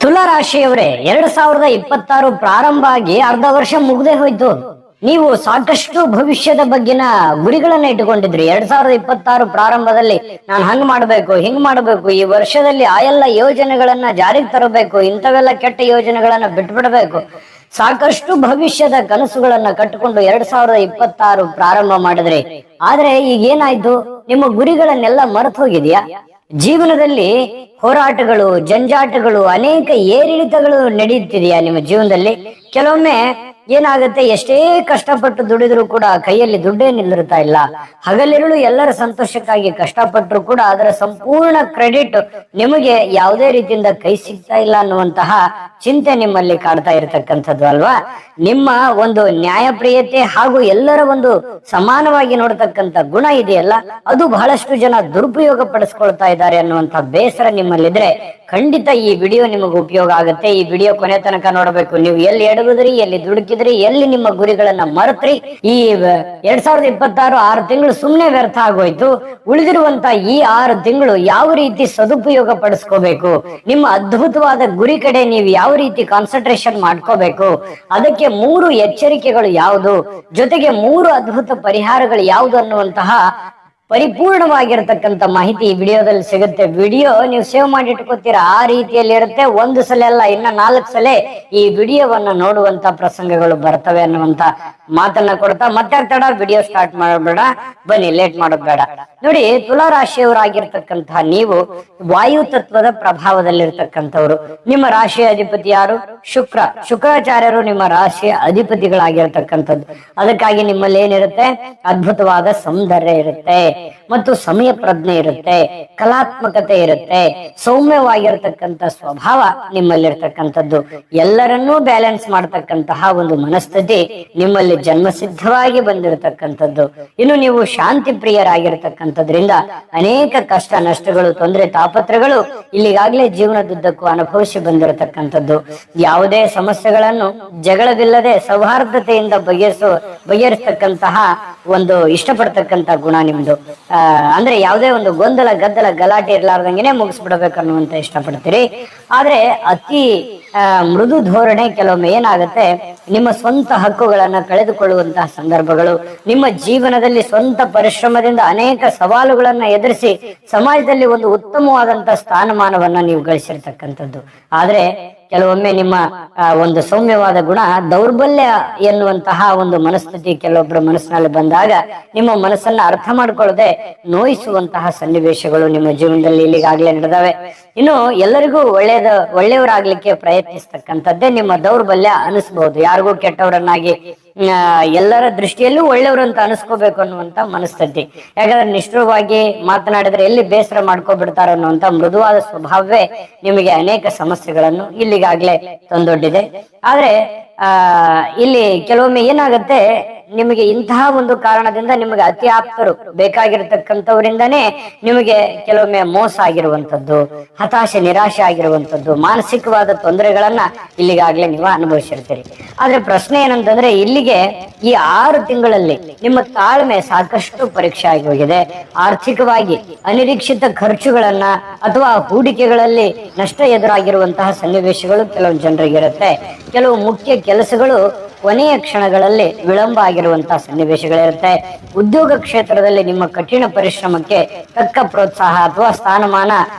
ತುಲಾ ರಾಶಿಯವರೇ, 2026 ಪ್ರಾರಂಭ ಆಗಿ ಅರ್ಧ ವರ್ಷ ಮುಗ್ದೇ ಹೋಯ್ತು. ನೀವು ಸಾಕಷ್ಟು ಭವಿಷ್ಯದ ಬಗ್ಗಿನ ಗುರಿಗಳನ್ನ ಇಟ್ಟುಕೊಂಡಿದ್ರಿ. 2026 ಪ್ರಾರಂಭದಲ್ಲಿ ನಾನು ಹಂಗ್ ಮಾಡ್ಬೇಕು, ಹಿಂಗ್ ಮಾಡ್ಬೇಕು, ಈ ವರ್ಷದಲ್ಲಿ ಆ ಎಲ್ಲ ಯೋಜನೆಗಳನ್ನ ಜಾರಿಗೆ ತರಬೇಕು, ಇಂಥವೆಲ್ಲ ಕೆಟ್ಟ ಯೋಜನೆಗಳನ್ನ ಬಿಟ್ಬಿಡ್ಬೇಕು, ಸಾಕಷ್ಟು ಭವಿಷ್ಯದ ಕನಸುಗಳನ್ನ ಕಟ್ಟಿಕೊಂಡು 2026 ಪ್ರಾರಂಭ ಮಾಡಿದ್ರಿ. ಆದ್ರೆ ಈಗ ಏನಾಯ್ತು? ನಿಮ್ಮ ಗುರಿಗಳನ್ನೆಲ್ಲ ಮರೆತು ಹೋಗಿದ್ಯಾ? ಜೀವನದಲ್ಲಿ ಹೋರಾಟಗಳು, ಜಂಜಾಟಗಳು, ಅನೇಕ ಏರಿಳಿತಗಳು ನಡೆಯುತ್ತಿದೆಯಾ ನಿಮ್ಮ ಜೀವನದಲ್ಲಿ? ಕೆಲವೊಮ್ಮೆ ಏನಾಗುತ್ತೆ, ಎಷ್ಟೇ ಕಷ್ಟಪಟ್ಟು ದುಡಿದ್ರು ಕೂಡ ಕೈಯಲ್ಲಿ ದುಡ್ಡೇ ನಿಲ್ಲಿರ್ತಾ ಇಲ್ಲ. ಹಗಲಿರುಳು ಎಲ್ಲರ ಸಂತೋಷಕ್ಕಾಗಿ ಕಷ್ಟಪಟ್ಟರು ಕೂಡ ಅದರ ಸಂಪೂರ್ಣ ಕ್ರೆಡಿಟ್ ನಿಮಗೆ ಯಾವುದೇ ರೀತಿಯಿಂದ ಕೈ ಸಿಗ್ತಾ ಇಲ್ಲ ಅನ್ನುವಂತಹ ಚಿಂತೆ ನಿಮ್ಮಲ್ಲಿ ಕಾಡ್ತಾ ಇರತಕ್ಕಂಥದ್ದು ಅಲ್ವಾ? ನಿಮ್ಮ ಒಂದು ನ್ಯಾಯಪ್ರಿಯತೆ ಹಾಗೂ ಎಲ್ಲರ ಒಂದು ಸಮಾನವಾಗಿ ನೋಡ್ತಕ್ಕಂಥ ಗುಣ ಇದೆಯಲ್ಲ, ಅದು ಬಹಳಷ್ಟು ಜನ ದುರುಪಯೋಗ ಪಡಿಸ್ಕೊಳ್ತಾ ಇದ್ದಾರೆ ಅನ್ನುವಂಥ ಬೇಸರ ನಿಮ್ಮಲ್ಲಿದ್ರೆ ಖಂಡಿತ ಈ ವಿಡಿಯೋ ನಿಮಗೆ ಉಪಯೋಗ ಆಗುತ್ತೆ. ಈ ವಿಡಿಯೋ ಕೊನೆ ತನಕ ನೋಡಬೇಕು. ನೀವು ಎಲ್ಲಿ ಎಡಗುದ್ರಿ, ಎಲ್ಲಿ ದುಡುಕಿದ್ರಿ, ಎಲ್ಲಿ ನಿಮ್ಮ ಗುರಿಗಳನ್ನ ಮರೆತ್ರಿ. ಈ 2026 6 ತಿಂಗಳು ಸುಮ್ನೆ ವ್ಯರ್ಥ ಆಗೋಯ್ತು. ಉಳಿದಿರುವಂತ ಈ 6 ತಿಂಗಳು ಯಾವ ರೀತಿ ಸದುಪಯೋಗ ಪಡಿಸ್ಕೋಬೇಕು, ನಿಮ್ಮ ಅದ್ಭುತವಾದ ಗುರಿ ಕಡೆ ನೀವು ಯಾವ ರೀತಿ ಕಾನ್ಸಂಟ್ರೇಷನ್ ಮಾಡ್ಕೋಬೇಕು, ಅದಕ್ಕೆ 3 ಎಚ್ಚರಿಕೆಗಳು ಯಾವುದು, ಜೊತೆಗೆ 3 ಅದ್ಭುತ ಪರಿಹಾರಗಳು ಯಾವುದು ಅನ್ನುವಂತಹ ಪರಿಪೂರ್ಣವಾಗಿರತಕ್ಕಂತ ಮಾಹಿತಿ ಈ ವಿಡಿಯೋದಲ್ಲಿ ಸಿಗುತ್ತೆ. ವಿಡಿಯೋ ನೀವು ಸೇವ್ ಮಾಡಿ ಇಟ್ಕೋತೀರಾ, ಆ ರೀತಿಯಲ್ಲಿ ಇರುತ್ತೆ. ಒಂದು ಸಲ ಅಲ್ಲ, ಇನ್ನ 4 ಸಲ ಈ ವಿಡಿಯೋವನ್ನ ನೋಡುವಂತ ಪ್ರಸಂಗಗಳು ಬರ್ತವೆ ಅನ್ನುವಂತ ಮಾತನ್ನ ಕೊಡ್ತಾ ಮತ್ತೆ ತಡ ವಿಡಿಯೋ ಸ್ಟಾರ್ಟ್ ಮಾಡಬೇಡ, ಬನ್ನಿ ಲೇಟ್ ಮಾಡೋದ್ ಬೇಡ. ನೋಡಿ, ತುಲಾ ರಾಶಿಯವರಾಗಿರ್ತಕ್ಕಂತಹ ನೀವು ವಾಯು ತತ್ವದ ಪ್ರಭಾವದಲ್ಲಿರ್ತಕ್ಕಂಥವ್ರು. ನಿಮ್ಮ ರಾಶಿಯ ಅಧಿಪತಿ ಯಾರು? ಶುಕ್ರಾಚಾರ್ಯರು ನಿಮ್ಮ ರಾಶಿಯ ಅಧಿಪತಿಗಳಾಗಿರ್ತಕ್ಕಂಥದ್ದು. ಅದಕ್ಕಾಗಿ ನಿಮ್ಮಲ್ಲಿ ಏನಿರುತ್ತೆ? ಅದ್ಭುತವಾದ ಸೌಂದರ್ಯ ಇರುತ್ತೆ, ಮತ್ತು ಸಮಯ ಪ್ರಜ್ಞೆ ಇರುತ್ತೆ, ಕಲಾತ್ಮಕತೆ ಇರುತ್ತೆ, ಸೌಮ್ಯವಾಗಿರ್ತಕ್ಕಂಥ ಸ್ವಭಾವ ನಿಮ್ಮಲ್ಲಿರ್ತಕ್ಕಂಥದ್ದು. ಎಲ್ಲರನ್ನೂ ಬ್ಯಾಲೆನ್ಸ್ ಮಾಡ್ತಕ್ಕಂತಹ ಒಂದು ಮನಸ್ಥಿತಿ ನಿಮ್ಮಲ್ಲಿ ಜನ್ಮಸಿದ್ಧವಾಗಿ ಬಂದಿರತಕ್ಕಂಥದ್ದು. ಇನ್ನು ನೀವು ಶಾಂತಿ ಪ್ರಿಯರಾಗಿರ್ತಕ್ಕಂಥದ್ರಿಂದ ಅನೇಕ ಕಷ್ಟ ನಷ್ಟಗಳು, ತೊಂದರೆ ತಾಪತ್ರಗಳು ಇಲ್ಲಿಗಾಗಲೇ ಜೀವನದುದ್ದಕ್ಕೂ ಅನುಭವಿಸಿ ಬಂದಿರತಕ್ಕಂಥದ್ದು. ಯಾವುದೇ ಸಮಸ್ಯೆಗಳನ್ನು ಜಗಳವಿಲ್ಲದೆ ಸೌಹಾರ್ದತೆಯಿಂದ ಬಗೆಹರಿಸ್ತಕ್ಕಂತಹ ಒಂದು ಇಷ್ಟಪಡ್ತಕ್ಕಂಥ ಗುಣ ನಿಮ್ದು. ಅಂದ್ರೆ ಯಾವುದೇ ಒಂದು ಗೊಂದಲ ಗದ್ದಲ ಗಲಾಟೆ ಇರ್ಲಾರ್ದಂಗೆನೆ ಮುಗಿಸ್ಬಿಡ್ಬೇಕು ಅನ್ನುವಂತ ಇಷ್ಟಪಡ್ತೀರಿ. ಆದ್ರೆ ಅತಿ ಮೃದು ಧೋರಣೆ ಕೆಲವೊಮ್ಮೆ ಏನಾಗುತ್ತೆ, ನಿಮ್ಮ ಸ್ವಂತ ಹಕ್ಕುಗಳನ್ನ ಕಳೆದುಕೊಳ್ಳುವಂತಹ ಸಂದರ್ಭಗಳು, ನಿಮ್ಮ ಜೀವನದಲ್ಲಿ ಸ್ವಂತ ಪರಿಶ್ರಮದಿಂದ ಅನೇಕ ಸವಾಲುಗಳನ್ನ ಎದುರಿಸಿ ಸಮಾಜದಲ್ಲಿ ಒಂದು ಉತ್ತಮವಾದಂತಹ ಸ್ಥಾನಮಾನವನ್ನ ನೀವು ಗಳಿಸಿರ್ತಕ್ಕಂಥದ್ದು. ಆದ್ರೆ ಕೆಲವೊಮ್ಮೆ ನಿಮ್ಮ ಒಂದು ಸೌಮ್ಯವಾದ ಗುಣ ದೌರ್ಬಲ್ಯ ಎನ್ನುವಂತಹ ಒಂದು ಮನಸ್ಥಿತಿ ಕೆಲವೊಬ್ಬರ ಮನಸ್ಸಿನಲ್ಲಿ ಬಂದಾಗ ನಿಮ್ಮ ಮನಸ್ಸನ್ನ ಅರ್ಥ ಮಾಡ್ಕೊಳ್ಳದೆ ನೋಯಿಸುವಂತಹ ಸನ್ನಿವೇಶಗಳು ನಿಮ್ಮ ಜೀವನದಲ್ಲಿ ಇಲ್ಲಿಗಾಗ್ಲೇ ನಡೆದವೆ. ಇನ್ನು ಎಲ್ಲರಿಗೂ ಒಳ್ಳೆಯವರಾಗ್ಲಿಕ್ಕೆ ಪ್ರಯತ್ನಿಸ್ತಕ್ಕಂಥದ್ದೇ ನಿಮ್ಮ ದೌರ್ಬಲ್ಯ ಅನಿಸ್ಬಹುದು. ಯಾರಿಗೂ ಕೆಟ್ಟವರನ್ನಾಗಿ, ಎಲ್ಲರ ದೃಷ್ಟಿಯಲ್ಲೂ ಒಳ್ಳೆಯವರು ಅಂತ ಅನಿಸ್ಕೋಬೇಕು ಅನ್ನುವಂತ ಮನಸ್ಥಿತಿ. ಯಾಕಂದ್ರೆ ನಿಷ್ಠುರವಾಗಿ ಮಾತನಾಡಿದ್ರೆ ಎಲ್ಲಿ ಬೇಸರ ಮಾಡ್ಕೊಬಿಡ್ತಾರ ಅನ್ನುವಂತ ಮೃದುವಾದ ಸ್ವಭಾವವೇ ನಿಮಗೆ ಅನೇಕ ಸಮಸ್ಯೆಗಳನ್ನು ಇಲ್ಲಿಗಾಗ್ಲೇ ತಂದೊಡ್ಡಿದೆ. ಆದ್ರೆ ಇಲ್ಲಿ ಕೆಲವೊಮ್ಮೆ ಏನಾಗುತ್ತೆ, ನಿಮಗೆ ಇಂತಹ ಒಂದು ಕಾರಣದಿಂದ ನಿಮಗೆ ಅತಿ ಆಪ್ತರು ಬೇಕಾಗಿರ್ತಕ್ಕಂಥವರಿಂದನೇ ನಿಮಗೆ ಕೆಲವೊಮ್ಮೆ ಮೋಸ ಆಗಿರುವಂತದ್ದು, ಹತಾಶೆ ನಿರಾಶೆ ಆಗಿರುವಂತದ್ದು, ಮಾನಸಿಕವಾದ ತೊಂದರೆಗಳನ್ನ ಇಲ್ಲಿಗಾಗ್ಲೇ ನೀವು ಅನುಭವಿಸಿರ್ತೀರಿ. ಆದ್ರೆ ಪ್ರಶ್ನೆ ಏನಂತಂದ್ರೆ, ಇಲ್ಲಿಗೆ ಈ 6 ತಿಂಗಳಲ್ಲಿ ನಿಮ್ಮ ತಾಳ್ಮೆ ಸಾಕಷ್ಟು ಪರೀಕ್ಷೆ ಆಗಿ ಹೋಗಿದೆ. ಆರ್ಥಿಕವಾಗಿ ಅನಿರೀಕ್ಷಿತ ಖರ್ಚುಗಳನ್ನ ಅಥವಾ ಹೂಡಿಕೆಗಳಲ್ಲಿ ನಷ್ಟ ಎದುರಾಗಿರುವಂತಹ ಸನ್ನಿವೇಶಗಳು ಕೆಲವು ಜನರಿಗಿರುತ್ತೆ. ಕೆಲವು ಮುಖ್ಯ ಕೆಲಸಗಳು ಕೊನೆಯ ಕ್ಷಣಗಳಲ್ಲಿ ವಿಳಂಬ ಆಗಿರುವಂತಹ ಸನ್ನಿವೇಶಗಳಿರುತ್ತೆ. ಉದ್ಯೋಗ ಕ್ಷೇತ್ರದಲ್ಲಿ ನಿಮ್ಮ ಕಠಿಣ ಪರಿಶ್ರಮಕ್ಕೆ ತಕ್ಕ ಪ್ರೋತ್ಸಾಹ ಅಥವಾ ಸ್ಥಾನಮಾನ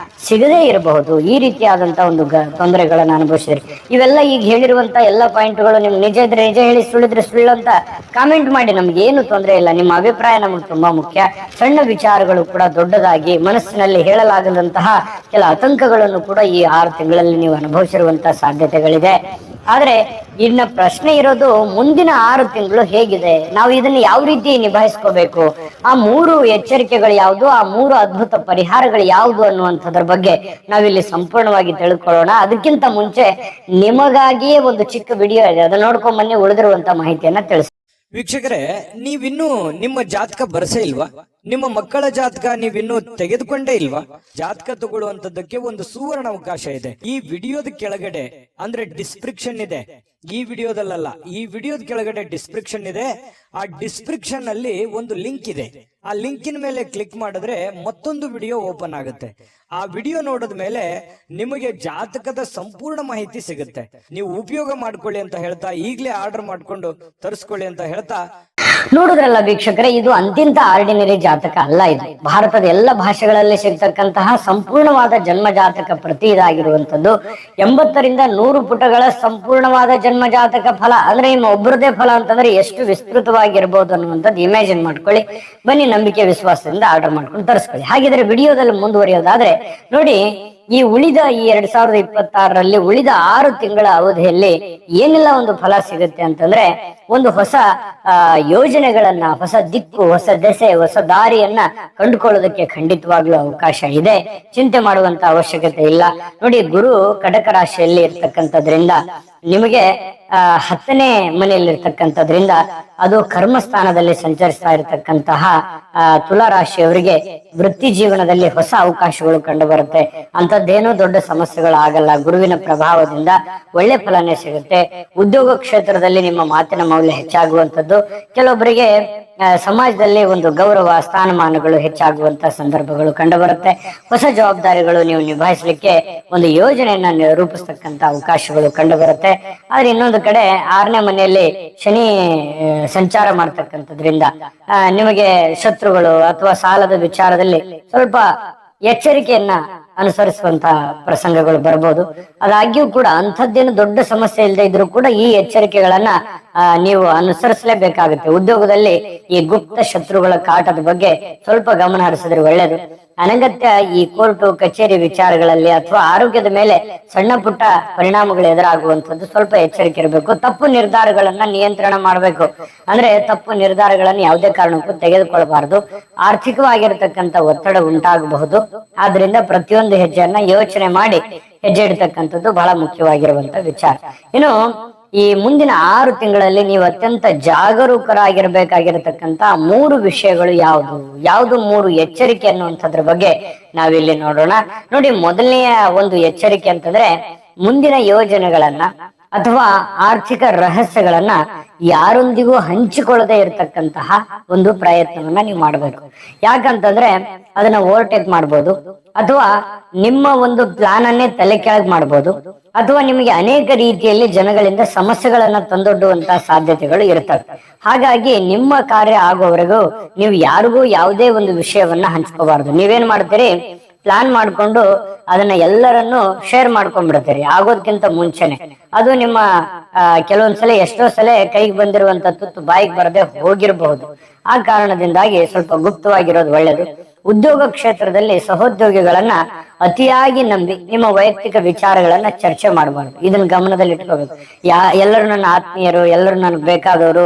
ಸಿಗದೇ ಇರಬಹುದು. ಈ ರೀತಿಯಾದಂತಹ ಒಂದು ತೊಂದರೆಗಳನ್ನ ಅನುಭವಿಸಿದ್ರಿ. ಇವೆಲ್ಲ ಈಗ ಹೇಳಿರುವಂತ ಎಲ್ಲ ಪಾಯಿಂಟ್ಗಳು ನಿಮ್ಗೆ ನಿಜ ಇದ್ರೆ ನಿಜ ಹೇಳಿ, ಸುಳ್ಳಿದ್ರೆ ಸುಳ್ಳು ಅಂತ ಕಾಮೆಂಟ್ ಮಾಡಿ. ನಮ್ಗೆ ಏನು ತೊಂದರೆ ಇಲ್ಲ, ನಿಮ್ಮ ಅಭಿಪ್ರಾಯ ನಮ್ಗೆ ತುಂಬಾ ಮುಖ್ಯ. ಸಣ್ಣ ವಿಚಾರಗಳು ಕೂಡ ದೊಡ್ಡದಾಗಿ ಮನಸ್ಸಿನಲ್ಲಿ ಹೇಳಲಾಗದಂತಹ ಕೆಲ ಆತಂಕಗಳನ್ನು ಕೂಡ ಈ 6 ತಿಂಗಳಲ್ಲಿ ನೀವು ಅನುಭವಿಸಿರುವಂತಹ ಸಾಧ್ಯತೆಗಳಿದೆ. ಆದ್ರೆ ಇನ್ನ ಪ್ರಶ್ನೆ ಇರೋದು, ಮುಂದಿನ 6 ತಿಂಗಳು ಹೇಗಿದೆ, ನಾವು ಇದನ್ನ ಯಾವ ರೀತಿ ನಿಭಾಯಿಸ್ಕೋಬೇಕು, ಆ 3 ಎಚ್ಚರಿಕೆಗಳು ಯಾವುದು, ಆ 3 ಅದ್ಭುತ ಪರಿಹಾರಗಳು ಯಾವುದು ಅನ್ನುವಂಥದ್ರ ಬಗ್ಗೆ ನಾವಿಲ್ಲಿ ಸಂಪೂರ್ಣವಾಗಿ ತಿಳ್ಕೊಳ್ಳೋಣ. ಅದಕ್ಕಿಂತ ಮುಂಚೆ ನಿಮಗಾಗಿಯೇ ಒಂದು ಚಿಕ್ಕ ವಿಡಿಯೋ ಇದೆ, ಅದನ್ನ ನೋಡ್ಕೊಂಡ್ ಬನ್ನಿ. ಉಳಿದಿರುವಂತ ಮಾಹಿತಿಯನ್ನ ತಿಳಿಸಿ. ವೀಕ್ಷಕರೇ, ನೀವಿನ್ನೂ ನಿಮ್ಮ ಜಾತಕ ಬರಸೇ ಇಲ್ವಾ? ನಿಮ್ಮ ಮಕ್ಕಳ ಜಾತಕ ನೀವಿನ್ನೂ ತೆಗೆದುಕೊಂಡೇ ಇಲ್ವಾ? ಜಾತಕ ತಗೊಳ್ಳುವಂತದ್ದಕ್ಕೆ ಒಂದು ಸುವರ್ಣ ಅವಕಾಶ ಇದೆ. ಈ ವಿಡಿಯೋದ ಕೆಳಗಡೆ ಅಂದ್ರೆ ಡಿಸ್ಕ್ರಿಪ್ಷನ್ ಇದೆ, ಈ ವಿಡಿಯೋದಲ್ಲ, ಈ ವಿಡಿಯೋದ ಕೆಳಗಡೆ ಡಿಸ್ಕ್ರಿಪ್ಷನ್ ಇದೆ. ಆ ಡಿಸ್ಕ್ರಿಪ್ಷನ್ ಅಲ್ಲಿ ಒಂದು ಲಿಂಕ್ ಇದೆ. ಆ ಲಿಂಕಿನ ಮೇಲೆ ಕ್ಲಿಕ್ ಮಾಡಿದ್ರೆ ಮತ್ತೊಂದು ವಿಡಿಯೋ ಓಪನ್ ಆಗುತ್ತೆ. ಆ ವಿಡಿಯೋ ನೋಡಿದ ಮೇಲೆ ನಿಮಗೆ ಜಾತಕದ ಸಂಪೂರ್ಣ ಮಾಹಿತಿ ಸಿಗುತ್ತೆ. ನೀವು ಉಪಯೋಗ ಮಾಡ್ಕೊಳ್ಳಿ ಅಂತ ಹೇಳ್ತಾ, ಈಗಲೇ ಆರ್ಡರ್ ಮಾಡ್ಕೊಂಡು ತರಿಸ್ಕೊಳ್ಳಿ ಅಂತ ಹೇಳ್ತಾ, ನೋಡುದ್ರಲ್ಲ ವೀಕ್ಷಕರೇ, ಇದು ಅಂತಿಂತ ಆರ್ಡಿನರಿ ಜಾತಕ ಅಲ್ಲ. ಇದು ಭಾರತದ ಎಲ್ಲ ಭಾಷೆಗಳಲ್ಲಿ ಸಿಗ್ತಕ್ಕಂತಹ ಸಂಪೂರ್ಣವಾದ ಜನ್ಮ ಜಾತಕ ಪ್ರತಿ ಇದಾಗಿರುವಂತದ್ದು. 80ರಿಂದ 100 ಪುಟಗಳ ಸಂಪೂರ್ಣವಾದ ಜನ್ಮ ಜಾತಕ ಫಲ. ಅಂದ್ರೆ ನಿಮ್ಮ ಒಬ್ಬರದೇ ಫಲ ಅಂತಂದ್ರೆ ಎಷ್ಟು ವಿಸ್ತೃತವಾಗಿರ್ಬೋದು ಅನ್ನುವಂಥದ್ದು ಇಮ್ಯಾಜಿನ್ ಮಾಡ್ಕೊಳ್ಳಿ. ಬನ್ನಿ, ನಂಬಿಕೆ ವಿಶ್ವಾಸದಿಂದ ಆರ್ಡರ್ ಮಾಡ್ಕೊಂಡು ತರಿಸ್ಕೊಳ್ಳಿ. ಹಾಗಿದ್ರೆ ವಿಡಿಯೋದಲ್ಲಿ ಮುಂದುವರಿಯೋದಾದ್ರೆ ನೋಡಿ, ಈ ಉಳಿದ 2026ರಲ್ಲಿ ಉಳಿದ 6 ತಿಂಗಳ ಅವಧಿಯಲ್ಲಿ ಏನೆಲ್ಲ ಒಂದು ಫಲ ಸಿಗುತ್ತೆ ಅಂತಂದ್ರೆ, ಒಂದು ಹೊಸ ಯೋಜನೆಗಳನ್ನ, ಹೊಸ ದಿಕ್ಕು, ಹೊಸ ದೆಸೆ, ಹೊಸ ದಾರಿಯನ್ನ ಕಂಡುಕೊಳ್ಳೋದಕ್ಕೆ ಖಂಡಿತವಾಗ್ಲೂ ಅವಕಾಶ ಇದೆ. ಚಿಂತೆ ಮಾಡುವಂತ ಅವಶ್ಯಕತೆ ಇಲ್ಲ. ನೋಡಿ, ಗುರು ಕಟಕ ರಾಶಿಯಲ್ಲಿ ಇರ್ತಕ್ಕಂಥದ್ರಿಂದ ನಿಮಗೆ 10ನೇ ಮನೆಯಲ್ಲಿರ್ತಕ್ಕಂಥದ್ರಿಂದ ಅದು ಕರ್ಮಸ್ಥಾನದಲ್ಲಿ ಸಂಚರಿಸ್ತಾ ಇರತಕ್ಕಂತಹ ತುಲಾ ರಾಶಿಯವರಿಗೆ ವೃತ್ತಿ ಜೀವನದಲ್ಲಿ ಹೊಸ ಅವಕಾಶಗಳು ಕಂಡು ಬರುತ್ತೆ. ಅಂತದ್ದೇನೋ ದೊಡ್ಡ ಸಮಸ್ಯೆಗಳು ಆಗಲ್ಲ. ಗುರುವಿನ ಪ್ರಭಾವದಿಂದ ಒಳ್ಳೆ ಫಲನೇ ಸಿಗುತ್ತೆ. ಉದ್ಯೋಗ ಕ್ಷೇತ್ರದಲ್ಲಿ ನಿಮ್ಮ ಮಾತಿನ ಮೌಲ್ಯ ಹೆಚ್ಚಾಗುವಂಥದ್ದು. ಕೆಲವೊಬ್ಬರಿಗೆ ಸಮಾಜದಲ್ಲಿ ಒಂದು ಗೌರವ, ಸ್ಥಾನಮಾನಗಳು ಹೆಚ್ಚಾಗುವಂತ ಸಂದರ್ಭಗಳು ಕಂಡು ಬರುತ್ತೆ. ಹೊಸ ಜವಾಬ್ದಾರಿಗಳು ನೀವು ನಿಭಾಯಿಸಲಿಕ್ಕೆ ಒಂದು ಯೋಜನೆಯನ್ನ ರೂಪಿಸ್ತಕ್ಕಂತ ಅವಕಾಶಗಳು ಕಂಡು ಬರುತ್ತೆ. ಆದ್ರೆ ಇನ್ನೊಂದು ಕಡೆ 6ನೇ ಮನೆಯಲ್ಲಿ ಶನಿ ಸಂಚಾರ ಮಾಡ್ತಕ್ಕಂಥದ್ರಿಂದ ನಿಮಗೆ ಶತ್ರುಗಳು ಅಥವಾ ಸಾಲದ ವಿಚಾರದಲ್ಲಿ ಸ್ವಲ್ಪ ಎಚ್ಚರಿಕೆಯನ್ನ ಅನುಸರಿಸುವಂತ ಪ್ರಸಂಗಗಳು ಬರ್ಬೋದು. ಅದಾಗ್ಯೂ ಕೂಡ ಅಂಥದ್ದೇನು ದೊಡ್ಡ ಸಮಸ್ಯೆ ಇಲ್ಲದೆ ಇದ್ರೂ ಕೂಡ ಈ ಎಚ್ಚರಿಕೆಗಳನ್ನ ನೀವು ಅನುಸರಿಸಲೇಬೇಕಾಗುತ್ತೆ. ಉದ್ಯೋಗದಲ್ಲಿ ಈ ಗುಪ್ತ ಶತ್ರುಗಳ ಕಾಟದ ಬಗ್ಗೆ ಸ್ವಲ್ಪ ಗಮನ ಹರಿಸಿದ್ರೆ ಒಳ್ಳೇದು. ಅನಗತ್ಯ ಈ ಕೋರ್ಟು ಕಚೇರಿ ವಿಚಾರಗಳಲ್ಲಿ ಅಥವಾ ಆರೋಗ್ಯದ ಮೇಲೆ ಸಣ್ಣ ಪುಟ್ಟ ಪರಿಣಾಮಗಳು ಎದುರಾಗುವಂಥದ್ದು ಸ್ವಲ್ಪ ಎಚ್ಚರಿಕೆ ಇರಬೇಕು. ತಪ್ಪು ನಿರ್ಧಾರಗಳನ್ನ ನಿಯಂತ್ರಣ ಮಾಡಬೇಕು. ಅಂದ್ರೆ ತಪ್ಪು ನಿರ್ಧಾರಗಳನ್ನ ಯಾವುದೇ ಕಾರಣಕ್ಕೂ ತೆಗೆದುಕೊಳ್ಬಾರ್ದು. ಆರ್ಥಿಕವಾಗಿರತಕ್ಕಂತ ಒತ್ತಡ ಉಂಟಾಗಬಹುದು. ಆದ್ರಿಂದ ಪ್ರತಿಯೊಂದು ಹೆಜ್ಜೆಯನ್ನ ಯೋಚನೆ ಮಾಡಿ ಹೆಜ್ಜೆ ಇಡ್ತಕ್ಕಂಥದ್ದು ಬಹಳ ಮುಖ್ಯವಾಗಿರುವಂತ ವಿಚಾರ. ಇನ್ನು ಈ ಮುಂದಿನ 6 ತಿಂಗಳಲ್ಲಿ ನೀವು ಅತ್ಯಂತ ಜಾಗರೂಕರಾಗಿರ್ಬೇಕಾಗಿರತಕ್ಕಂತ 3 ವಿಷಯಗಳು ಯಾವುದು 3 ಎಚ್ಚರಿಕೆ ಅನ್ನುವಂಥದ್ರ ಬಗ್ಗೆ ನಾವಿಲ್ಲಿ ನೋಡೋಣ. ನೋಡಿ, ಮೊದಲನೆಯ ಒಂದು ಎಚ್ಚರಿಕೆ ಅಂತಂದ್ರೆ, ಮುಂದಿನ ಯೋಜನೆಗಳನ್ನ ಅಥವಾ ಆರ್ಥಿಕ ರಹಸ್ಯಗಳನ್ನ ಯಾರೊಂದಿಗೂ ಹಂಚಿಕೊಳ್ಳದೆ ಇರತಕ್ಕಂತಹ ಒಂದು ಪ್ರಯತ್ನವನ್ನ ನೀವು ಮಾಡ್ಬೇಕು. ಯಾಕಂತಂದ್ರೆ ಅದನ್ನ ಓವರ್ಟೇಕ್ ಮಾಡ್ಬೋದು, ಅಥವಾ ನಿಮ್ಮ ಒಂದು ಪ್ಲಾನ್ ಅನ್ನೇ ತಲೆ ಕೆಳಗ್ ಮಾಡ್ಬೋದು, ಅಥವಾ ನಿಮಗೆ ಅನೇಕ ರೀತಿಯಲ್ಲಿ ಜನಗಳಿಂದ ಸಮಸ್ಯೆಗಳನ್ನ ತಂದೊಡ್ಡುವಂತಹ ಸಾಧ್ಯತೆಗಳು ಇರ್ತವೆ. ಹಾಗಾಗಿ ನಿಮ್ಮ ಕಾರ್ಯ ಆಗೋವರೆಗೂ ನೀವು ಯಾರಿಗೂ ಯಾವುದೇ ಒಂದು ವಿಷಯವನ್ನ ಹಂಚ್ಕೋಬಾರ್ದು. ನೀವೇನ್ ಮಾಡ್ತೀರಿ, ಪ್ಲಾನ್ ಮಾಡ್ಕೊಂಡು ಅದನ್ನ ಎಲ್ಲರನ್ನು ಶೇರ್ ಮಾಡ್ಕೊಂಡ್ಬಿಡ್ತೀರಿ ಆಗೋದಕ್ಕಿಂತ ಮುಂಚೆನೆ. ಅದು ನಿಮ್ಮ ಕೆಲವೊಂದ್ಸಲ ಎಷ್ಟೋ ಸಲ ಕೈಗೆ ಬಂದಿರುವಂತ ತುತ್ತು ಬಾಯಿಗೆ ಬರದೆ ಹೋಗಿರಬಹುದು. ಆ ಕಾರಣದಿಂದಾಗಿ ಸ್ವಲ್ಪ ಗುಪ್ತವಾಗಿರೋದು ಒಳ್ಳೇದು. ಉದ್ಯೋಗ ಕ್ಷೇತ್ರದಲ್ಲಿ ಸಹೋದ್ಯೋಗಿಗಳನ್ನ ಅತಿಯಾಗಿ ನಂಬಿ ನಿಮ್ಮ ವೈಯಕ್ತಿಕ ವಿಚಾರಗಳನ್ನ ಚರ್ಚೆ ಮಾಡಬಾರ್ದು. ಇದನ್ನ ಗಮನದಲ್ಲಿ ಇಟ್ಕೋಬೇಕು. ಎಲ್ಲರೂ ನನ್ನ ಆತ್ಮೀಯರು, ಎಲ್ಲರೂ ನನಗೆ ಬೇಕಾದವರು,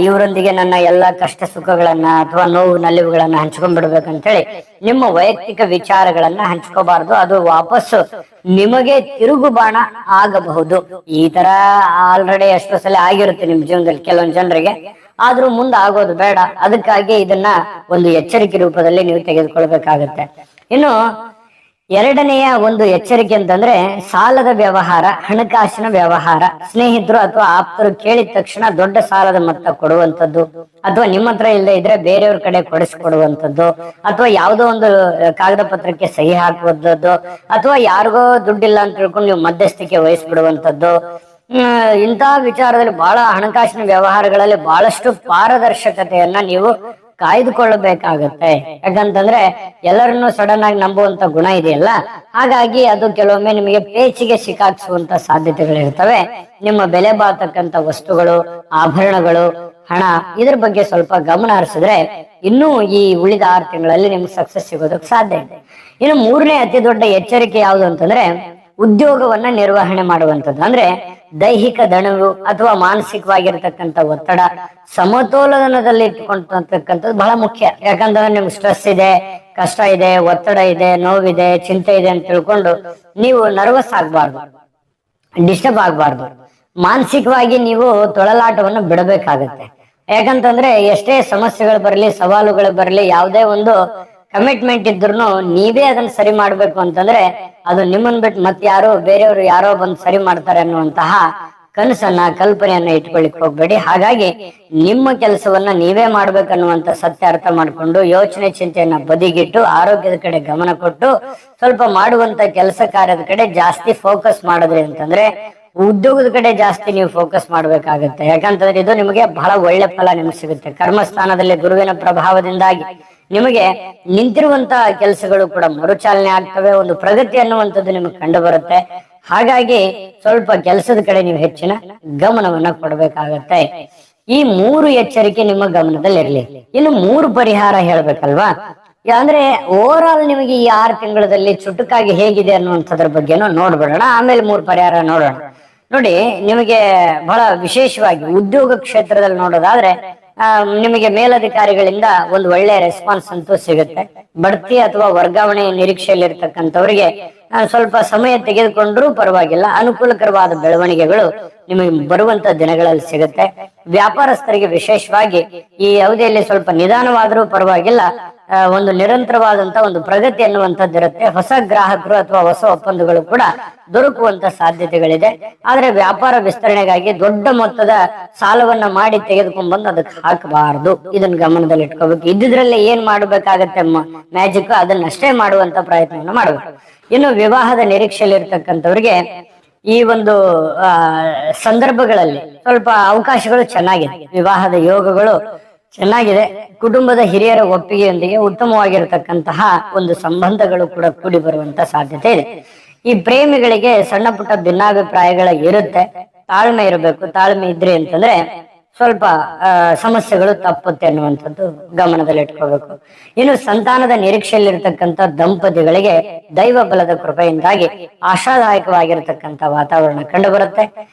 ಇವರೊಂದಿಗೆ ನನ್ನ ಎಲ್ಲ ಕಷ್ಟ ಸುಖಗಳನ್ನ ಅಥವಾ ನೋವು ನಲಿವುಗಳನ್ನ ಹಂಚ್ಕೊಂಡ್ಬಿಡ್ಬೇಕಂತೇಳಿ ನಿಮ್ಮ ವೈಯಕ್ತಿಕ ವಿಚಾರಗಳನ್ನ ಹಂಚ್ಕೋಬಾರ್ದು. ಅದು ವಾಪಸ್ಸು ನಿಮಗೆ ತಿರುಗು ಬಾಣ ಆಗಬಹುದು. ಈ ತರ ಆಲ್ರೆಡಿ ಎಷ್ಟೋ ಸಲ ಆಗಿರುತ್ತೆ ನಿಮ್ ಜೀವನದಲ್ಲಿ ಕೆಲವೊಂದು ಜನರಿಗೆ. ಆದ್ರೂ ಮುಂದೆ ಆಗೋದು ಬೇಡ. ಅದಕ್ಕಾಗಿ ಇದನ್ನ ಒಂದು ಎಚ್ಚರಿಕೆ ರೂಪದಲ್ಲಿ ನೀವು ತೆಗೆದುಕೊಳ್ಬೇಕಾಗತ್ತೆ. ಇನ್ನು ಎರಡನೆಯ ಒಂದು ಎಚ್ಚರಿಕೆ ಅಂತಂದ್ರೆ, ಸಾಲದ ವ್ಯವಹಾರ, ಹಣಕಾಸಿನ ವ್ಯವಹಾರ. ಸ್ನೇಹಿತರು ಅಥವಾ ಆಪ್ತರು ಕೇಳಿದ ತಕ್ಷಣ ದೊಡ್ಡ ಸಾಲದ ಮೊತ್ತ ಕೊಡುವಂಥದ್ದು, ಅಥವಾ ನಿಮ್ಮ ಹತ್ರ ಇಲ್ಲದೆ ಇದ್ರೆ ಬೇರೆಯವ್ರ ಕಡೆ ಕೊಡಿಸ್ಕೊಡುವಂಥದ್ದು, ಅಥವಾ ಯಾವುದೋ ಒಂದು ಕಾಗದ ಪತ್ರಕ್ಕೆ ಸಹಿ ಹಾಕುವಂಥದ್ದು, ಅಥವಾ ಯಾರಿಗೋ ದುಡ್ಡಿಲ್ಲ ಅಂತ ತಿಳ್ಕೊಂಡು ನೀವು ಮಧ್ಯಸ್ಥಿಕೆ ವಹಿಸ್ಬಿಡುವಂಥದ್ದು. ಇಂತಹ ವಿಚಾರದಲ್ಲಿ ಬಹಳ ಹಣಕಾಸಿನ ವ್ಯವಹಾರಗಳಲ್ಲಿ ಬಹಳಷ್ಟು ಪಾರದರ್ಶಕತೆಯನ್ನ ನೀವು ಕಾಯ್ದುಕೊಳ್ಳಬೇಕಾಗತ್ತೆ. ಯಾಕಂತಂದ್ರೆ ಎಲ್ಲರನ್ನು ಸಡನ್ ಆಗಿ ನಂಬುವಂತ ಗುಣ ಇದೆಯಲ್ಲ, ಹಾಗಾಗಿ ಅದು ಕೆಲವೊಮ್ಮೆ ನಿಮಗೆ ಪೇಚಿಗೆ ಸಿಕ್ಕಾಕ್ಸುವಂತ ಸಾಧ್ಯತೆಗಳಿರ್ತವೆ. ನಿಮ್ಮ ಬೆಲೆ ಬಾಳ್ತಕ್ಕಂತ ವಸ್ತುಗಳು, ಆಭರಣಗಳು, ಹಣ, ಇದ್ರ ಬಗ್ಗೆ ಸ್ವಲ್ಪ ಗಮನ ಹರಿಸಿದ್ರೆ ಇನ್ನೂ ಈ ಉಳಿದ 6 ತಿಂಗಳಲ್ಲಿ ನಿಮ್ಗೆ ಸಕ್ಸಸ್ ಸಿಗೋದಕ್ಕೆ ಸಾಧ್ಯ ಇದೆ. ಇನ್ನು 3ನೇ ಅತಿ ದೊಡ್ಡ ಎಚ್ಚರಿಕೆ ಯಾವುದು ಅಂತಂದ್ರೆ, ಉದ್ಯೋಗವನ್ನ ನಿರ್ವಹಣೆ ಮಾಡುವಂಥದ್ದು. ಅಂದ್ರೆ ದೈಹಿಕ ದಣವು ಅಥವಾ ಮಾನಸಿಕವಾಗಿರ್ತಕ್ಕಂಥ ಒತ್ತಡ ಸಮತೋಲನದಲ್ಲಿ ಇಟ್ಕೊಂಡ್ತಕ್ಕಂಥದ್ದು ಬಹಳ ಮುಖ್ಯ. ಯಾಕಂತಂದ್ರೆ ನಿಮ್ಗೆ ಸ್ಟ್ರೆಸ್ ಇದೆ, ಕಷ್ಟ ಇದೆ, ಒತ್ತಡ ಇದೆ, ನೋವಿದೆ, ಚಿಂತೆ ಇದೆ ಅಂತ ತಿಳ್ಕೊಂಡು ನೀವು ನರ್ವಸ್ ಆಗ್ಬಾರ್ದು, ಡಿಸ್ಟರ್ಬ್ ಆಗ್ಬಾರ್ದು. ಮಾನಸಿಕವಾಗಿ ನೀವು ತೊಳಲಾಟವನ್ನು ಬಿಡಬೇಕಾಗತ್ತೆ. ಯಾಕಂತಂದ್ರೆ ಎಷ್ಟೇ ಸಮಸ್ಯೆಗಳು ಬರಲಿ, ಸವಾಲುಗಳು ಬರಲಿ, ಯಾವುದೇ ಒಂದು ಕಮಿಟ್ಮೆಂಟ್ ಇದ್ರು ನೀವೇ ಅದನ್ನ ಸರಿ ಮಾಡ್ಬೇಕು ಅಂತಂದ್ರೆ ಅದು ನಿಮ್ಮನ್ ಬಿಟ್ಟು ಮತ್ತೆ ಯಾರೋ ಬೇರೆಯವರು ಯಾರೋ ಬಂದು ಸರಿ ಮಾಡ್ತಾರೆ ಅನ್ನುವಂತಹ ಕನಸನ್ನ ಕಲ್ಪನೆಯನ್ನ ಇಟ್ಕೊಳ್ಳಿಕ್ ಹೋಗ್ಬೇಡಿ. ಹಾಗಾಗಿ ನಿಮ್ಮ ಕೆಲಸವನ್ನ ನೀವೇ ಮಾಡ್ಬೇಕನ್ನುವಂತ ಸತ್ಯ ಅರ್ಥ ಮಾಡ್ಕೊಂಡು ಯೋಚನೆ ಚಿಂತೆಯನ್ನ ಬದಿಗಿಟ್ಟು ಆರೋಗ್ಯದ ಕಡೆ ಗಮನ ಕೊಟ್ಟು ಸ್ವಲ್ಪ ಮಾಡುವಂತ ಕೆಲಸ ಕಾರ್ಯದ ಕಡೆ ಜಾಸ್ತಿ ಫೋಕಸ್ ಮಾಡಿದ್ರಿ ಅಂತಂದ್ರೆ ಉದ್ಯೋಗದ ಕಡೆ ಜಾಸ್ತಿ ನೀವು ಫೋಕಸ್ ಮಾಡ್ಬೇಕಾಗತ್ತೆ. ಯಾಕಂತಂದ್ರೆ ಇದು ನಿಮಗೆ ಬಹಳ ಒಳ್ಳೆ ಫಲ ನಿಮ್ಗೆ ಸಿಗುತ್ತೆ. ಕರ್ಮಸ್ಥಾನದಲ್ಲಿ ಗುರುವಿನ ಪ್ರಭಾವದಿಂದಾಗಿ ನಿಮಗೆ ನಿಂತಿರುವಂತಹ ಕೆಲಸಗಳು ಕೂಡ ಮರುಚಾಲನೆ ಆಗ್ತವೆ. ಒಂದು ಪ್ರಗತಿ ಅನ್ನುವಂಥದ್ದು ನಿಮಗೆ ಕಂಡು ಬರುತ್ತೆ. ಹಾಗಾಗಿ ಸ್ವಲ್ಪ ಕೆಲಸದ ಕಡೆ ನೀವು ಹೆಚ್ಚಿನ ಗಮನವನ್ನ ಕೊಡ್ಬೇಕಾಗತ್ತೆ. ಈ 3 ಎಚ್ಚರಿಕೆ ನಿಮ್ಮ ಗಮನದಲ್ಲಿರ್ಲಿ. ಇನ್ನು 3 ಪರಿಹಾರ ಹೇಳ್ಬೇಕಲ್ವಾ? ಅಂದ್ರೆ ಓವರ್ ಆಲ್ ನಿಮಗೆ ಈ 6 ತಿಂಗಳಲ್ಲಿ ಚುಟುಕಾಗಿ ಹೇಗಿದೆ ಅನ್ನುವಂಥದ್ರ ಬಗ್ಗೆನೂ ನೋಡ್ಬಿಡೋಣ. ಆಮೇಲೆ 3 ಪರಿಹಾರ ನೋಡೋಣ. ನೋಡಿ, ನಿಮಗೆ ಬಹಳ ವಿಶೇಷವಾಗಿ ಉದ್ಯೋಗ ಕ್ಷೇತ್ರದಲ್ಲಿ ನೋಡೋದಾದ್ರೆ ನಿಮಗೆ ಮೇಲಧಿಕಾರಿಗಳಿಂದ ಒಂದು ಒಳ್ಳೆ ರೆಸ್ಪಾನ್ಸ್ ಅಂತೂ ಸಿಗುತ್ತೆ. ಬಡ್ತಿ ಅಥವಾ ವರ್ಗಾವಣೆ ನಿರೀಕ್ಷೆಯಲ್ಲಿರ್ತಕ್ಕಂಥವ್ರಿಗೆ ಸ್ವಲ್ಪ ಸಮಯ ತೆಗೆದುಕೊಂಡ್ರೂ ಪರವಾಗಿಲ್ಲ, ಅನುಕೂಲಕರವಾದ ಬೆಳವಣಿಗೆಗಳು ನಿಮಗೆ ಬರುವಂತ ದಿನಗಳಲ್ಲಿ ಸಿಗುತ್ತೆ. ವ್ಯಾಪಾರಸ್ಥರಿಗೆ ವಿಶೇಷವಾಗಿ ಈ ಅವಧಿಯಲ್ಲಿ ಸ್ವಲ್ಪ ನಿಧಾನವಾದರೂ ಪರವಾಗಿಲ್ಲ, ಒಂದು ನಿರಂತರವಾದಂತ ಒಂದು ಪ್ರಗತಿ ಅನ್ನುವಂಥದ್ದು ಇರುತ್ತೆ. ಹೊಸ ಗ್ರಾಹಕರು ಅಥವಾ ಹೊಸ ಒಪ್ಪಂದಗಳು ಕೂಡ ದೊರಕುವಂತ ಸಾಧ್ಯತೆಗಳಿದೆ. ಆದ್ರೆ ವ್ಯಾಪಾರ ವಿಸ್ತರಣೆಗಾಗಿ ದೊಡ್ಡ ಮೊತ್ತದ ಸಾಲವನ್ನ ಮಾಡಿ ತೆಗೆದುಕೊಂಡ್ ಬಂದು ಅದಕ್ಕೆ ಹಾಕಬಾರದು. ಇದನ್ನ ಗಮನದಲ್ಲಿ ಇಟ್ಕೋಬೇಕು. ಇದ್ದಿದ್ರಲ್ಲೇ ಏನ್ ಮಾಡ್ಬೇಕಾಗತ್ತೆ ಮ್ಯಾಜಿಕ್, ಅದನ್ನಷ್ಟೇ ಮಾಡುವಂತ ಪ್ರಯತ್ನವನ್ನ ಮಾಡ್ಬೇಕು. ಇನ್ನು ವಿವಾಹದ ನಿರೀಕ್ಷೆಯಲ್ಲಿ ಇರ್ತಕ್ಕಂಥವ್ರಿಗೆ ಈ ಒಂದು ಸಂದರ್ಭಗಳಲ್ಲಿ ಸ್ವಲ್ಪ ಅವಕಾಶಗಳು ಚೆನ್ನಾಗಿದೆ. ವಿವಾಹದ ಯೋಗಗಳು ಚೆನ್ನಾಗಿದೆ. ಕುಟುಂಬದ ಹಿರಿಯರ ಒಪ್ಪಿಗೆಯೊಂದಿಗೆ ಉತ್ತಮವಾಗಿರತಕ್ಕಂತಹ ಒಂದು ಸಂಬಂಧಗಳು ಕೂಡ ಕೂಡಿ ಬರುವಂತ ಸಾಧ್ಯತೆ ಇದೆ. ಈ ಪ್ರೇಮಿಗಳಿಗೆ ಸಣ್ಣ ಪುಟ್ಟ ಭಿನ್ನಾಭಿಪ್ರಾಯಗಳ ಇರುತ್ತೆ. ತಾಳ್ಮೆ ಇರಬೇಕು. ತಾಳ್ಮೆ ಇದ್ರಿ ಅಂತಂದ್ರೆ ಸ್ವಲ್ಪ ಸಮಸ್ಯೆಗಳು ತಪ್ಪುತ್ತೆ ಅನ್ನುವಂಥದ್ದು ಗಮನದಲ್ಲಿ ಇಟ್ಕೋಬೇಕು. ಇನ್ನು ಸಂತಾನದ ನಿರೀಕ್ಷೆಯಲ್ಲಿರ್ತಕ್ಕಂಥ ದಂಪತಿಗಳಿಗೆ ದೈವ ಬಲದ ಕೃಪೆಯಿಂದಾಗಿ ಆಶಾದಾಯಕವಾಗಿರತಕ್ಕಂಥ ವಾತಾವರಣ ಕಂಡು ಬರುತ್ತೆ.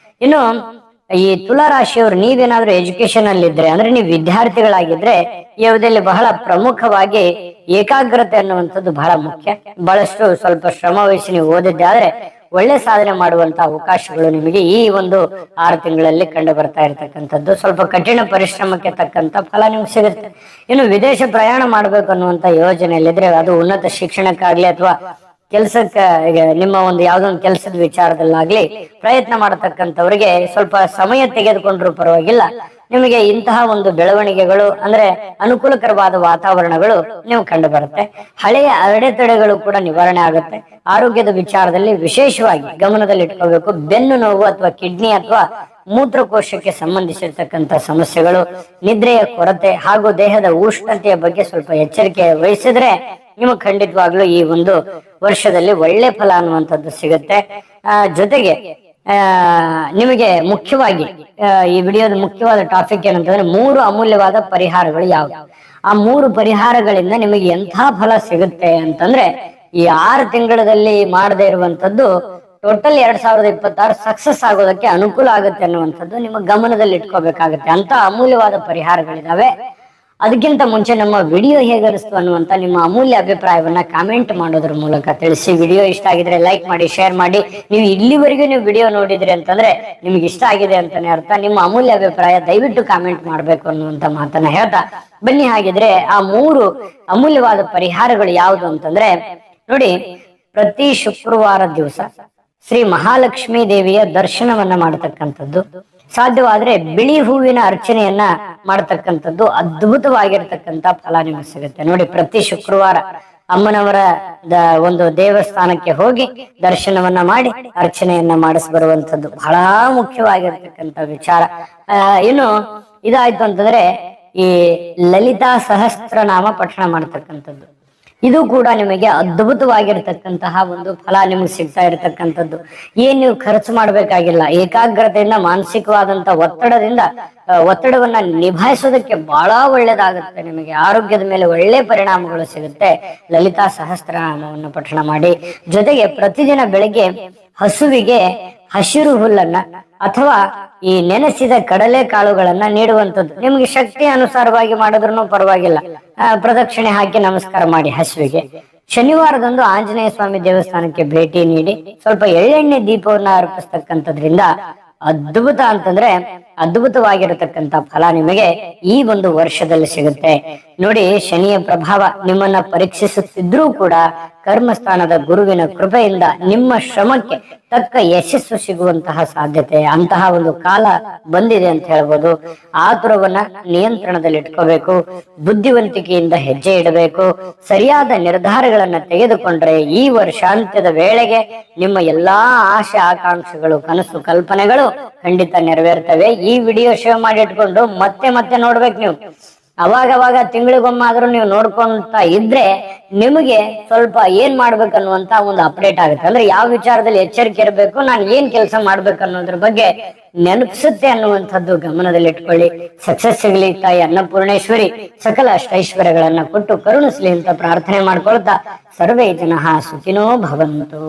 ಇನ್ನು ಈ ತುಲಾ ರಾಶಿಯವರು ನೀವೇನಾದ್ರೂ ಎಜುಕೇಶನ್ ಅಲ್ಲಿ ಇದ್ರೆ ಅಂದ್ರೆ ನೀವು ವಿದ್ಯಾರ್ಥಿಗಳಾಗಿದ್ರೆ ಈ ಅವಧಿಯಲ್ಲಿ ಬಹಳ ಪ್ರಮುಖವಾಗಿ ಏಕಾಗ್ರತೆ ಅನ್ನುವಂಥದ್ದು ಬಹಳ ಮುಖ್ಯ. ಬಹಳಷ್ಟು ಸ್ವಲ್ಪ ಶ್ರಮ ವಹಿಸಿ ನೀವು ಓದಿದ್ದೆ ಆದ್ರೆ ಒಳ್ಳೆ ಸಾಧನೆ ಮಾಡುವಂತ ಅವಕಾಶಗಳು ನಿಮಗೆ ಈ ಒಂದು 6 ತಿಂಗಳಲ್ಲಿ ಕಂಡು ಬರ್ತಾ ಇರತಕ್ಕಂಥದ್ದು. ಸ್ವಲ್ಪ ಕಠಿಣ ಪರಿಶ್ರಮಕ್ಕೆ ತಕ್ಕಂತ ಫಲ ನಿಮ್ಗೆ ಸಿಗುತ್ತೆ. ಇನ್ನು ವಿದೇಶ ಪ್ರಯಾಣ ಮಾಡ್ಬೇಕು ಅನ್ನುವಂತ ಯೋಜನೆಯಲ್ಲಿದ್ರೆ ಅದು ಉನ್ನತ ಶಿಕ್ಷಣಕ್ಕಾಗ್ಲಿ ಅಥವಾ ಕೆಲ್ಸಕ್ಕೆ ನಿಮ್ಮ ಒಂದು ಯಾವ್ದೊಂದು ಕೆಲಸದ ವಿಚಾರದಲ್ಲಾಗ್ಲಿ ಪ್ರಯತ್ನ ಮಾಡತಕ್ಕಂಥವ್ರಿಗೆ ಸ್ವಲ್ಪ ಸಮಯ ತೆಗೆದುಕೊಂಡ್ರು ಪರವಾಗಿಲ್ಲ, ನಿಮಗೆ ಇಂತಹ ಒಂದು ಬೆಳವಣಿಗೆಗಳು ಅಂದ್ರೆ ಅನುಕೂಲಕರವಾದ ವಾತಾವರಣಗಳು ನೀವು ಕಂಡು ಬರುತ್ತೆ. ಹಳೆಯ ಅಡೆತಡೆಗಳು ಕೂಡ ನಿವಾರಣೆ ಆಗುತ್ತೆ. ಆರೋಗ್ಯದ ವಿಚಾರದಲ್ಲಿ ವಿಶೇಷವಾಗಿ ಗಮನದಲ್ಲಿ ಇಟ್ಕೋಬೇಕು. ಬೆನ್ನು ನೋವು ಅಥವಾ ಕಿಡ್ನಿ ಅಥವಾ ಮೂತ್ರಕೋಶಕ್ಕೆ ಸಂಬಂಧಿಸಿರ್ತಕ್ಕಂಥ ಸಮಸ್ಯೆಗಳು, ನಿದ್ರೆಯ ಕೊರತೆ ಹಾಗೂ ದೇಹದ ಉಷ್ಣತೆಯ ಬಗ್ಗೆ ಸ್ವಲ್ಪ ಎಚ್ಚರಿಕೆ ವಹಿಸಿದ್ರೆ ನಿಮಗೆ ಖಂಡಿತವಾಗ್ಲೂ ಈ ಒಂದು ವರ್ಷದಲ್ಲಿ ಒಳ್ಳೆ ಫಲ ಅನ್ನುವಂಥದ್ದು ಸಿಗುತ್ತೆ. ಜೊತೆಗೆ ನಿಮಗೆ ಮುಖ್ಯವಾಗಿ ಈ ವಿಡಿಯೋದ ಮುಖ್ಯವಾದ ಟಾಪಿಕ್ ಏನಂತಂದ್ರೆ 3 ಅಮೂಲ್ಯವಾದ ಪರಿಹಾರಗಳು ಯಾವ್ದು. ಆ 3 ಪರಿಹಾರಗಳಿಂದ ನಿಮಗೆ ಎಂಥ ಫಲ ಸಿಗುತ್ತೆ ಅಂತಂದ್ರೆ ಈ 6 ತಿಂಗಳಲ್ಲಿ ಮಾಡದೇ ಇರುವಂತದ್ದು ಟೋಟಲ್ 2026 ಸಕ್ಸಸ್ ಆಗೋದಕ್ಕೆ ಅನುಕೂಲ ಆಗುತ್ತೆ ಅನ್ನುವಂಥದ್ದು ನಿಮ್ಮ ಗಮನದಲ್ಲಿ ಇಟ್ಕೋಬೇಕಾಗತ್ತೆ. ಅಂತ ಅಮೂಲ್ಯವಾದ ಪರಿಹಾರಗಳಿದಾವೆ. ಅದಕ್ಕಿಂತ ಮುಂಚೆ ನಮ್ಮ ವಿಡಿಯೋ ಹೇಗನಿಸ್ತು ಅನ್ನುವಂತ ನಿಮ್ಮ ಅಮೂಲ್ಯ ಅಭಿಪ್ರಾಯವನ್ನ ಕಾಮೆಂಟ್ ಮಾಡೋದ್ರ ಮೂಲಕ ತಿಳಿಸಿ. ವಿಡಿಯೋ ಇಷ್ಟ ಆಗಿದ್ರೆ ಲೈಕ್ ಮಾಡಿ, ಶೇರ್ ಮಾಡಿ. ನೀವು ಇಲ್ಲಿವರೆಗೂ ನೀವು ವಿಡಿಯೋ ನೋಡಿದ್ರಿ ಅಂತಂದ್ರೆ ನಿಮ್ಗೆ ಇಷ್ಟ ಆಗಿದೆ ಅಂತಾನೆ ಅರ್ಥ. ನಿಮ್ಮ ಅಮೂಲ್ಯ ಅಭಿಪ್ರಾಯ ದಯವಿಟ್ಟು ಕಾಮೆಂಟ್ ಮಾಡ್ಬೇಕು ಅನ್ನುವಂತ ಮಾತನ್ನ ಹೇಳ್ತಾ ಬನ್ನಿ. ಹಾಗಿದ್ರೆ ಆ 3 ಅಮೂಲ್ಯವಾದ ಪರಿಹಾರಗಳು ಯಾವುದು ಅಂತಂದ್ರೆ ನೋಡಿ, ಪ್ರತಿ ಶುಕ್ರವಾರ ದಿವಸ ಶ್ರೀ ಮಹಾಲಕ್ಷ್ಮೀ ದೇವಿಯ ದರ್ಶನವನ್ನ ಮಾಡತಕ್ಕಂಥದ್ದು, ಸಾಧ್ಯವಾದ್ರೆ ಬಿಳಿ ಹೂವಿನ ಅರ್ಚನೆಯನ್ನ ಮಾಡತಕ್ಕಂಥದ್ದು ಅದ್ಭುತವಾಗಿರ್ತಕ್ಕಂಥ ಫಲ ನಿಮಗೆ ಸಿಗುತ್ತೆ. ನೋಡಿ, ಪ್ರತಿ ಶುಕ್ರವಾರ ಅಮ್ಮನವರ ಒಂದು ದೇವಸ್ಥಾನಕ್ಕೆ ಹೋಗಿ ದರ್ಶನವನ್ನ ಮಾಡಿ ಅರ್ಚನೆಯನ್ನ ಮಾಡಿಸಿ ಬರುವಂತದ್ದು ಬಹಳ ಮುಖ್ಯವಾಗಿರ್ತಕ್ಕಂಥ ವಿಚಾರ. ಇನ್ನು ಇದಾಯ್ತು ಅಂತಂದ್ರೆ ಈ ಲಲಿತಾ ಸಹಸ್ರನಾಮ ಪಠಣ ಮಾಡತಕ್ಕಂಥದ್ದು, ಇದು ಕೂಡ ನಿಮಗೆ ಅದ್ಭುತವಾಗಿರ್ತಕ್ಕಂತಹ ಒಂದು ಫಲ ನಿಮ್ಗೆ ಸಿಗ್ತಾ ಇರತಕ್ಕಂಥದ್ದು. ಏನ್ ನೀವು ಖರ್ಚು ಮಾಡ್ಬೇಕಾಗಿಲ್ಲ. ಏಕಾಗ್ರತೆಯಿಂದ ಮಾನಸಿಕವಾದಂತ ಒತ್ತಡವನ್ನ ನಿಭಾಯಿಸೋದಕ್ಕೆ ಬಹಳ ಒಳ್ಳೇದಾಗುತ್ತೆ. ನಿಮಗೆ ಆರೋಗ್ಯದ ಮೇಲೆ ಒಳ್ಳೆ ಪರಿಣಾಮಗಳು ಸಿಗುತ್ತೆ ಲಲಿತಾ ಸಹಸ್ರನಾಮವನ್ನು ಪಠಣ ಮಾಡಿ. ಜೊತೆಗೆ ಪ್ರತಿದಿನ ಬೆಳಿಗ್ಗೆ ಹಸುವಿಗೆ ಹಸಿರು ಹುಲ್ಲನ್ನ ಅಥವಾ ಈ ನೆನೆಸಿದ ಕಡಲೆ ಕಾಳುಗಳನ್ನ ನೀಡುವಂಥದ್ದು. ನಿಮ್ಗೆ ಶಕ್ತಿ ಅನುಸಾರವಾಗಿ ಮಾಡಿದ್ರು ಪರವಾಗಿಲ್ಲ, ಪ್ರದಕ್ಷಿಣೆ ಹಾಕಿ ನಮಸ್ಕಾರ ಮಾಡಿ ಹಸುವಿಗೆ. ಶನಿವಾರದಂದು ಆಂಜನೇಯ ಸ್ವಾಮಿ ದೇವಸ್ಥಾನಕ್ಕೆ ಭೇಟಿ ನೀಡಿ ಸ್ವಲ್ಪ ಎಳ್ಳೆಣ್ಣೆ ದೀಪವನ್ನ ಅರ್ಪಿಸ್ತಕ್ಕಂಥದ್ರಿಂದ ಅದ್ಭುತ ಅಂತಂದ್ರೆ ಅದ್ಭುತವಾಗಿರತಕ್ಕಂತ ಫಲ ನಿಮಗೆ ಈ ಒಂದು ವರ್ಷದಲ್ಲಿ ಸಿಗುತ್ತೆ. ನೋಡಿ, ಶನಿಯ ಪ್ರಭಾವ ನಿಮ್ಮನ್ನ ಪರೀಕ್ಷಿಸುತ್ತಿದ್ರೂ ಕೂಡ ಕರ್ಮಸ್ಥಾನದ ಗುರುವಿನ ಕೃಪೆಯಿಂದ ನಿಮ್ಮ ಶ್ರಮಕ್ಕೆ ತಕ್ಕ ಯಶಸ್ಸು ಸಿಗುವಂತಹ ಸಾಧ್ಯತೆ, ಅಂತಹ ಒಂದು ಕಾಲ ಬಂದಿದೆ ಅಂತ ಹೇಳ್ಬೋದು. ಆತುರವನ್ನ ನಿಯಂತ್ರಣದಲ್ಲಿ ಇಟ್ಕೋಬೇಕು, ಬುದ್ಧಿವಂತಿಕೆಯಿಂದ ಹೆಜ್ಜೆ ಇಡಬೇಕು, ಸರಿಯಾದ ನಿರ್ಧಾರಗಳನ್ನ ತೆಗೆದುಕೊಂಡ್ರೆ ಈ ವರ್ಷಾಂತ್ಯದ ವೇಳೆಗೆ ನಿಮ್ಮ ಎಲ್ಲಾ ಆಶೆ ಆಕಾಂಕ್ಷೆಗಳು, ಕನಸು ಕಲ್ಪನೆಗಳು ಖಂಡಿತ ನೆರವೇರ್ತವೆ. ಈ ವಿಡಿಯೋ ಶೇರ್ ಮಾಡಿ ಇಟ್ಕೊಂಡು ಮತ್ತೆ ಮತ್ತೆ ನೋಡ್ಬೇಕು ನೀವು. ಅವಾಗವಾಗ ತಿಂಗಳಿಗೊಮ್ಮಾದ್ರೂ ನೀವು ನೋಡ್ಕೊಂತ ಇದ್ರೆ ನಿಮಗೆ ಸ್ವಲ್ಪ ಏನ್ ಮಾಡ್ಬೇಕನ್ನುವಂತ ಒಂದು ಅಪ್ಡೇಟ್ ಆಗುತ್ತೆ. ಅಂದ್ರೆ ಯಾವ ವಿಚಾರದಲ್ಲಿ ಎಚ್ಚರಿಕೆ ಇರಬೇಕು, ನಾನು ಏನ್ ಕೆಲಸ ಮಾಡ್ಬೇಕು ಅನ್ನೋದ್ರ ಬಗ್ಗೆ ನೆನಪಿಸುತ್ತೆ ಅನ್ನುವಂಥದ್ದು ಗಮನದಲ್ಲಿ ಇಟ್ಕೊಳ್ಳಿ. ಸಕ್ಸಸ್ ಸಿಗಲಿ ತಾಯಿ ಅನ್ನಪೂರ್ಣೇಶ್ವರಿ ಸಕಲ ಅಷ್ಟೈಶ್ವರ್ಯಗಳನ್ನ ಕೊಟ್ಟು ಕರುಣಿಸ್ಲಿ ಅಂತ ಪ್ರಾರ್ಥನೆ ಮಾಡ್ಕೊಳ್ತಾ ಸರ್ವೇ ಜನಃ ಸುಖಿನೋ ಭವಂತು.